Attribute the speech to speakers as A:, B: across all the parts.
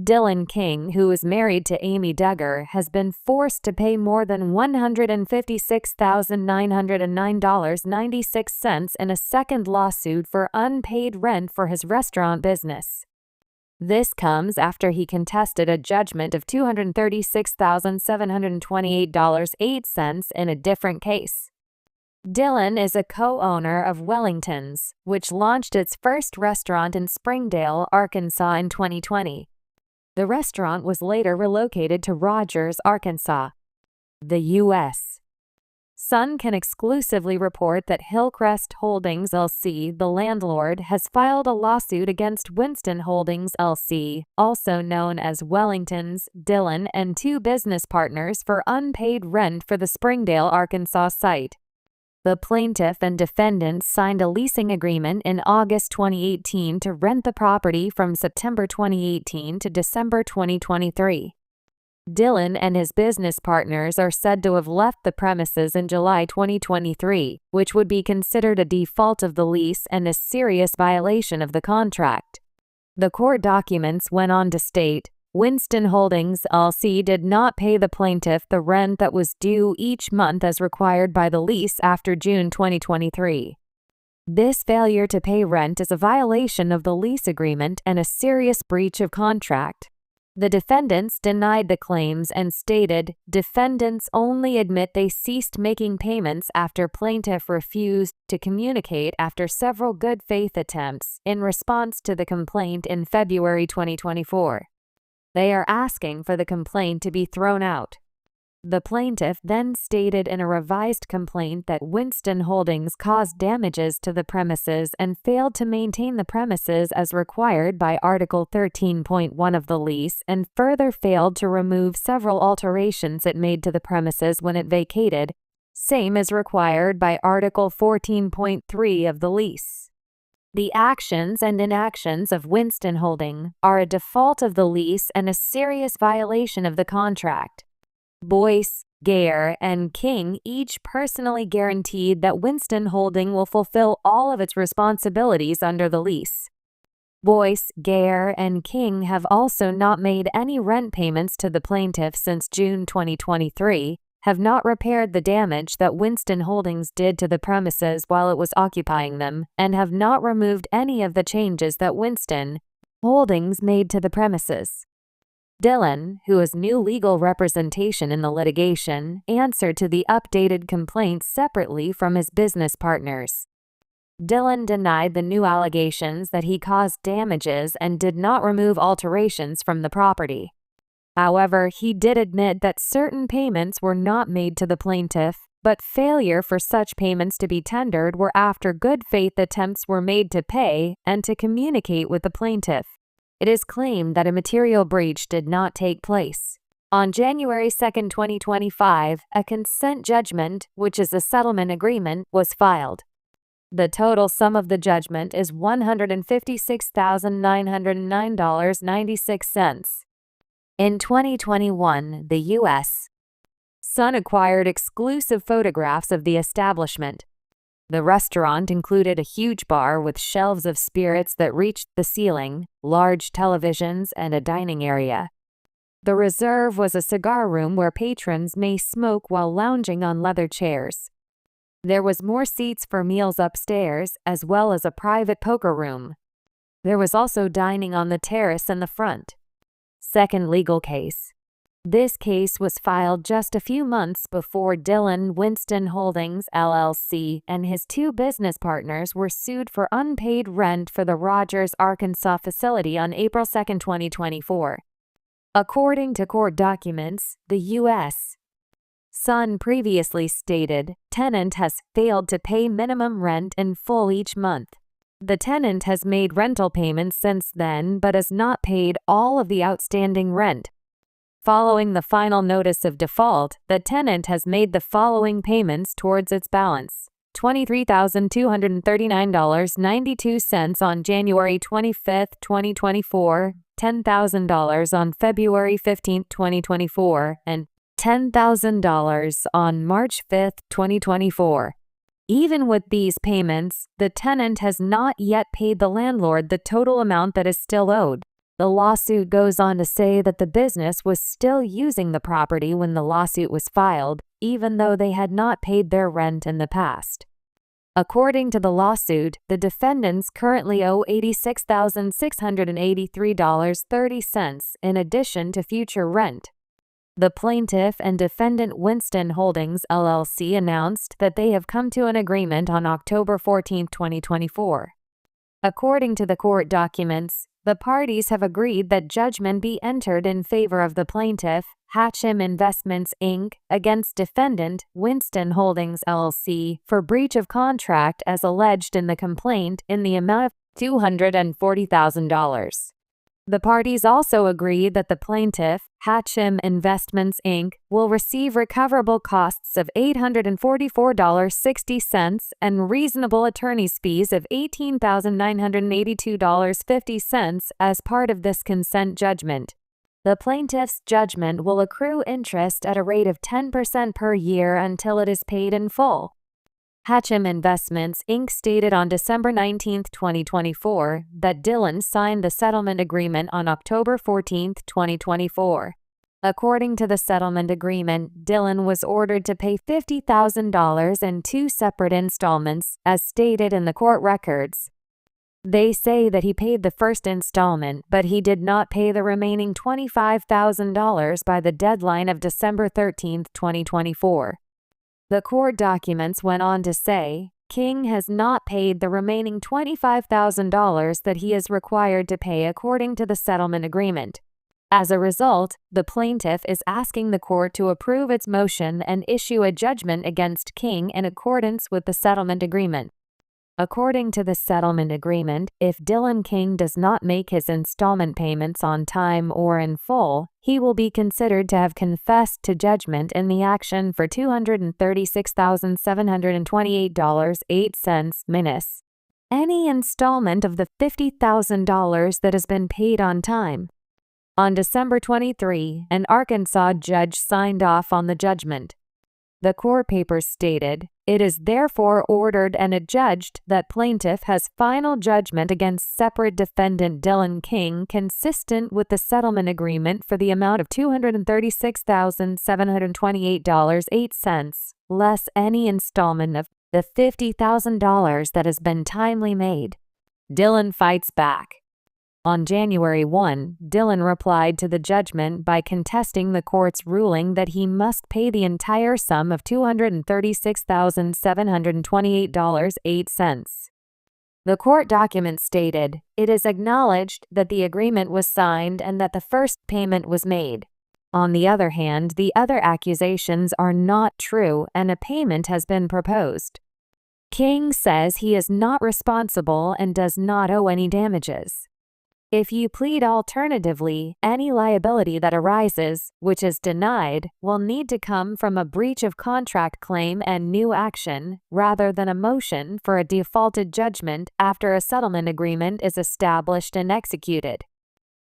A: Dylan King, who is married to Amy Duggar, has been forced to pay more than $156,909.96 in a second lawsuit for unpaid rent for his restaurant business. This comes after he contested a judgment of $236,728.08 in a different case. Dylan is a co-owner of Wellington's, which launched its first restaurant in Springdale, Arkansas in 2020. The restaurant was later relocated to Rogers, Arkansas, the U.S. Sun can exclusively report that Hillcrest Holdings LC, the landlord, has filed a lawsuit against Wissmann Holdings LC, also known as Wellington's, Dylan, and two business partners for unpaid rent for the Springdale, Arkansas site. The plaintiff and defendant signed a leasing agreement in August 2018 to rent the property from September 2018 to December 2023. Dylan and his business partners are said to have left the premises in July 2023, which would be considered a default of the lease and a serious violation of the contract. The court documents went on to state, Wissmann Holdings LC did not pay the plaintiff the rent that was due each month as required by the lease after June 2023. This failure to pay rent is a violation of the lease agreement and a serious breach of contract. The defendants denied the claims and stated, defendants only admit they ceased making payments after plaintiff refused to communicate after several good faith attempts in response to the complaint in February 2024. They are asking for the complaint to be thrown out. The plaintiff then stated in a revised complaint that Wissmann Holdings caused damages to the premises and failed to maintain the premises as required by Article 13.1 of the lease and further failed to remove several alterations it made to the premises when it vacated, same as required by Article 14.3 of the lease. The actions and inactions of Wissmann Holding are a default of the lease and a serious violation of the contract. Boyce, Gare, and King each personally guaranteed that Wissmann Holding will fulfill all of its responsibilities under the lease. Boyce, Gare, and King have also not made any rent payments to the plaintiff since June 2023, have not repaired the damage that Wissmann Holdings did to the premises while it was occupying them, and have not removed any of the changes that Wissmann Holdings made to the premises. Dylan, who has new legal representation in the litigation, answered to the updated complaint separately from his business partners. Dylan denied the new allegations that he caused damages and did not remove alterations from the property. However, he did admit that certain payments were not made to the plaintiff, but failure for such payments to be tendered were after good faith attempts were made to pay and to communicate with the plaintiff. It is claimed that a material breach did not take place. On January 2, 2025, a consent judgment, which is a settlement agreement, was filed. The total sum of the judgment is $156,909.96. In 2021, the U.S. Sun acquired exclusive photographs of the establishment. The restaurant included a huge bar with shelves of spirits that reached the ceiling, large televisions, and a dining area. The reserve was a cigar room where patrons may smoke while lounging on leather chairs. There was more seats for meals upstairs, as well as a private poker room. There was also dining on the terrace in the front. Second legal case. This case was filed just a few months before Dylan Wissmann Holdings LLC and his two business partners were sued for unpaid rent for the Rogers, Arkansas facility on April 2, 2024. According to court documents, the U.S. Sun previously stated, tenant has failed to pay minimum rent in full each month. The tenant has made rental payments since then but has not paid all of the outstanding rent. Following the final notice of default, the tenant has made the following payments towards its balance: $23,239.92 on January 25, 2024, $10,000 on February 15, 2024, and $10,000 on March 5, 2024. Even with these payments, the tenant has not yet paid the landlord the total amount that is still owed. The lawsuit goes on to say that the business was still using the property when the lawsuit was filed, even though they had not paid their rent in the past. According to the lawsuit, the defendants currently owe $86,683.30 in addition to future rent. The plaintiff and defendant Wissmann Holdings LLC announced that they have come to an agreement on October 14, 2024. According to the court documents, the parties have agreed that judgment be entered in favor of the plaintiff, Hatcham Investments, Inc., against defendant, Wissmann Holdings, LLC, for breach of contract as alleged in the complaint in the amount of $240,000. The parties also agreed that the plaintiff, Hatcham Investments, Inc., will receive recoverable costs of $844.60 and reasonable attorney's fees of $18,982.50 as part of this consent judgment. The plaintiff's judgment will accrue interest at a rate of 10% per year until it is paid in full. Hatcham Investments, Inc. stated on December 19, 2024, that Dillon signed the settlement agreement on October 14, 2024. According to the settlement agreement, Dillon was ordered to pay $50,000 in two separate installments, as stated in the court records. They say that he paid the first installment, but he did not pay the remaining $25,000 by the deadline of December 13, 2024. The court documents went on to say, King has not paid the remaining $25,000 that he is required to pay according to the settlement agreement. As a result, the plaintiff is asking the court to approve its motion and issue a judgment against King in accordance with the settlement agreement. According to the settlement agreement, if Dillon King does not make his installment payments on time or in full, he will be considered to have confessed to judgment in the action for $236,728.08 minus any installment of the $50,000 that has been paid on time. On December 23, an Arkansas judge signed off on the judgment. The court papers stated, "It is therefore ordered and adjudged that plaintiff has final judgment against separate defendant Dillon King consistent with the settlement agreement for the amount of $236,728.08, less any installment of the $50,000 that has been timely made." Dillon fights back. On January 1, Dillon replied to the judgment by contesting the court's ruling that he must pay the entire sum of $236,728.08. The court document stated, "It is acknowledged that the agreement was signed and that the first payment was made. On the other hand, the other accusations are not true and a payment has been proposed." King says he is not responsible and does not owe any damages. If you plead alternatively, any liability that arises, which is denied, will need to come from a breach of contract claim and new action, rather than a motion for a defaulted judgment after a settlement agreement is established and executed.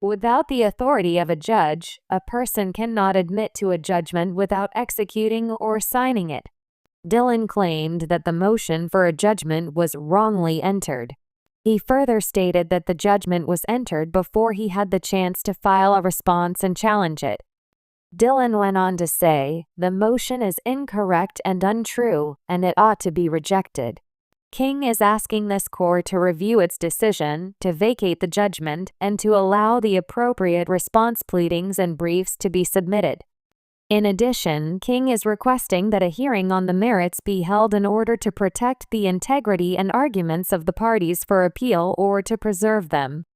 A: Without the authority of a judge, a person cannot admit to a judgment without executing or signing it. Dillon claimed that the motion for a judgment was wrongly entered. He further stated that the judgment was entered before he had the chance to file a response and challenge it. Dillon went on to say, "The motion is incorrect and untrue, and it ought to be rejected." King is asking this court to review its decision, to vacate the judgment, and to allow the appropriate response pleadings and briefs to be submitted. In addition, King is requesting that a hearing on the merits be held in order to protect the integrity and arguments of the parties for appeal or to preserve them.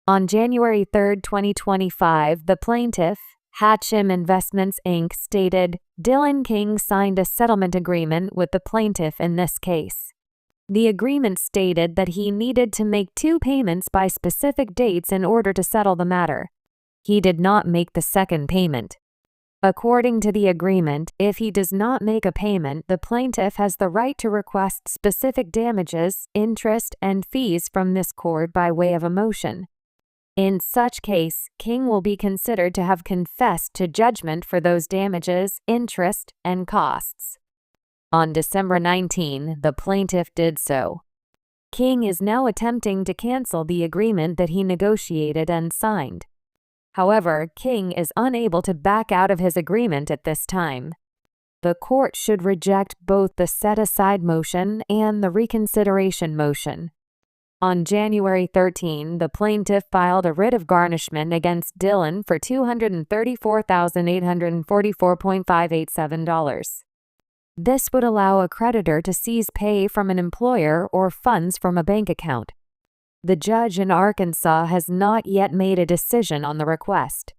A: On January 3, 2025, the plaintiff, Hatcham Investments, Inc., stated, "Dillon King signed a settlement agreement with the plaintiff in this case. The agreement stated that he needed to make two payments by specific dates in order to settle the matter. He did not make the second payment. According to the agreement, if he does not make a payment, the plaintiff has the right to request specific damages, interest, and fees from this court by way of a motion. In such case, King will be considered to have confessed to judgment for those damages, interest, and costs." On December 19, the plaintiff did so. King is now attempting to cancel the agreement that he negotiated and signed. However, King is unable to back out of his agreement at this time. The court should reject both the set-aside motion and the reconsideration motion. On January 13, the plaintiff filed a writ of garnishment against Dillon for $234,844.587. This would allow a creditor to seize pay from an employer or funds from a bank account. The judge in Arkansas has not yet made a decision on the request.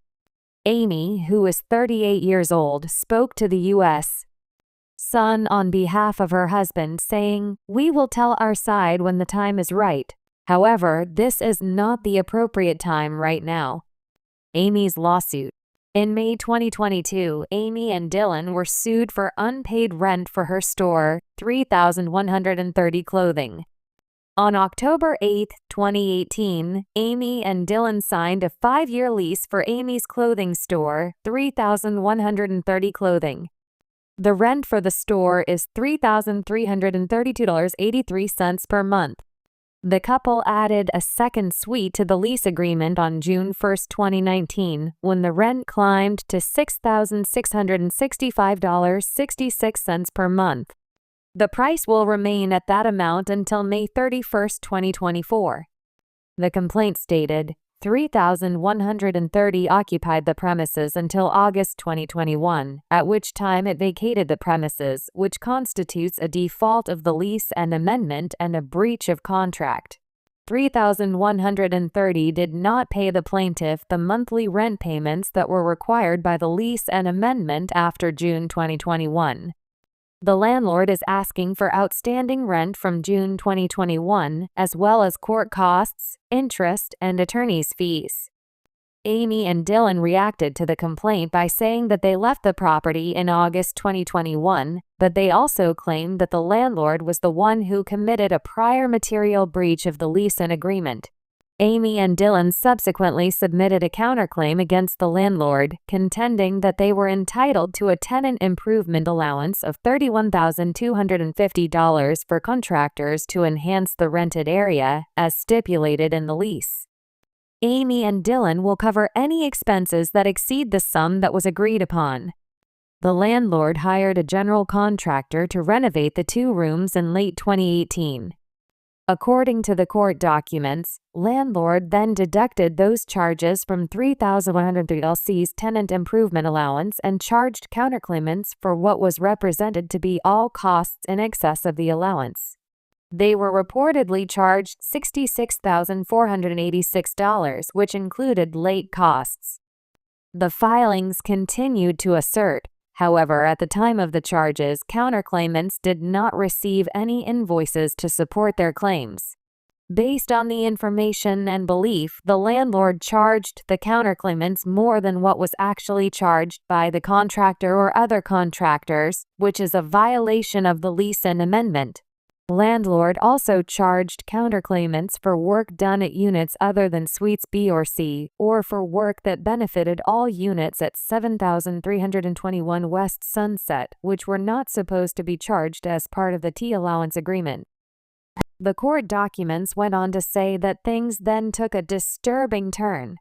A: Amy, who is 38 years old, spoke to the U.S. Sun on behalf of her husband, saying, "We will tell our side when the time is right. However, this is not the appropriate time right now." Amy's lawsuit. In May 2022, Amy and Dillon were sued for unpaid rent for her store, 3,130 Clothing. On October 8, 2018, Amy and Dillon signed a 5-year lease for Amy's clothing store, 3,130 Clothing. The rent for the store is $3,332.83 per month. The couple added a second suite to the lease agreement on June 1, 2019, when the rent climbed to $6,665.66 per month. The price will remain at that amount until May 31, 2024. The complaint stated, 3,130 occupied the premises until August 2021, at which time it vacated the premises, which constitutes a default of the lease and amendment and a breach of contract. 3,130 did not pay the plaintiff the monthly rent payments that were required by the lease and amendment after June 2021. The landlord is asking for outstanding rent from June 2021, as well as court costs, interest, and attorney's fees. Amy and Dillon reacted to the complaint by saying that they left the property in August 2021, but they also claimed that the landlord was the one who committed a prior material breach of the lease and agreement. Amy and Dillon subsequently submitted a counterclaim against the landlord, contending that they were entitled to a tenant improvement allowance of $31,250 for contractors to enhance the rented area, as stipulated in the lease. Amy and Dillon will cover any expenses that exceed the sum that was agreed upon. The landlord hired a general contractor to renovate the 2 rooms in late 2018. According to the court documents, landlord then deducted those charges from $3,103's tenant improvement allowance and charged counterclaimants for what was represented to be all costs in excess of the allowance. They were reportedly charged $66,486, which included late costs. The filings continued to assert, however, at the time of the charges, counterclaimants did not receive any invoices to support their claims. Based on the information and belief, the landlord charged the counterclaimants more than what was actually charged by the contractor or other contractors, which is a violation of the lease and amendment. Landlord also charged counterclaimants for work done at units other than Suites B or C, or for work that benefited all units at 7321 West Sunset, which were not supposed to be charged as part of the T allowance agreement. The court documents went on to say that things then took a disturbing turn.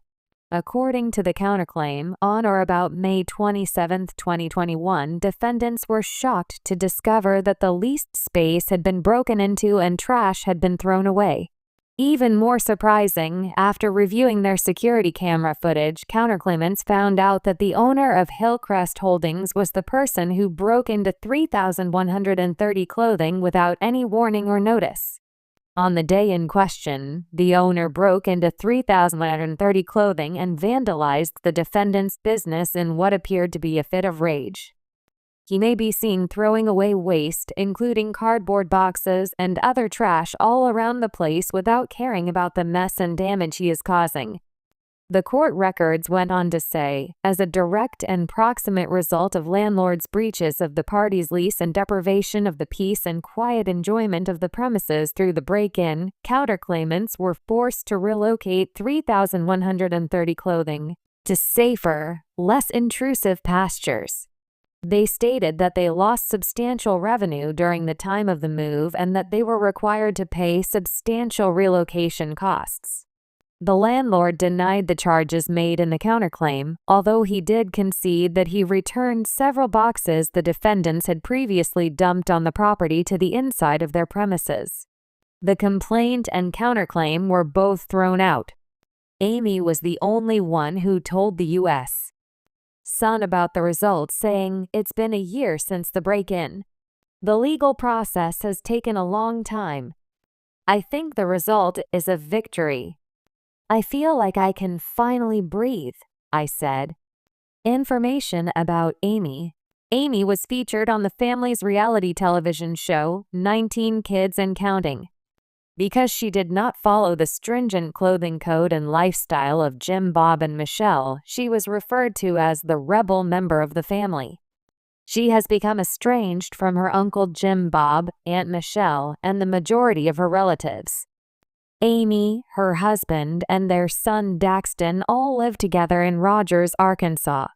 A: According to the counterclaim, on or about May 27, 2021, defendants were shocked to discover that the leased space had been broken into and trash had been thrown away. Even more surprising, after reviewing their security camera footage, counterclaimants found out that the owner of Hillcrest Holdings was the person who broke into 3,130 Clothing without any warning or notice. On the day in question, the owner broke into 3,130 Clothing and vandalized the defendant's business in what appeared to be a fit of rage. He may be seen throwing away waste, including cardboard boxes and other trash, all around the place without caring about the mess and damage he is causing. The court records went on to say, as a direct and proximate result of landlord's breaches of the parties' lease and deprivation of the peace and quiet enjoyment of the premises through the break-in, counterclaimants were forced to relocate 3,130 Clothing to safer, less intrusive pastures. They stated that they lost substantial revenue during the time of the move and that they were required to pay substantial relocation costs. The landlord denied the charges made in the counterclaim, although he did concede that he returned several boxes the defendants had previously dumped on the property to the inside of their premises. The complaint and counterclaim were both thrown out. Amy was the only one who told the U.S. Sun about the results, saying, "It's been a year since the break-in. The legal process has taken a long time. I think the result is a victory. I feel like I can finally breathe," I said. Information about Amy. Amy was featured on the family's reality television show, 19 Kids and Counting. Because she did not follow the stringent clothing code and lifestyle of Jim, Bob, and Michelle, she was referred to as the rebel member of the family. She has become estranged from her uncle Jim, Bob, Aunt Michelle, and the majority of her relatives. Amy, her husband, and their son Daxton all live together in Rogers, Arkansas.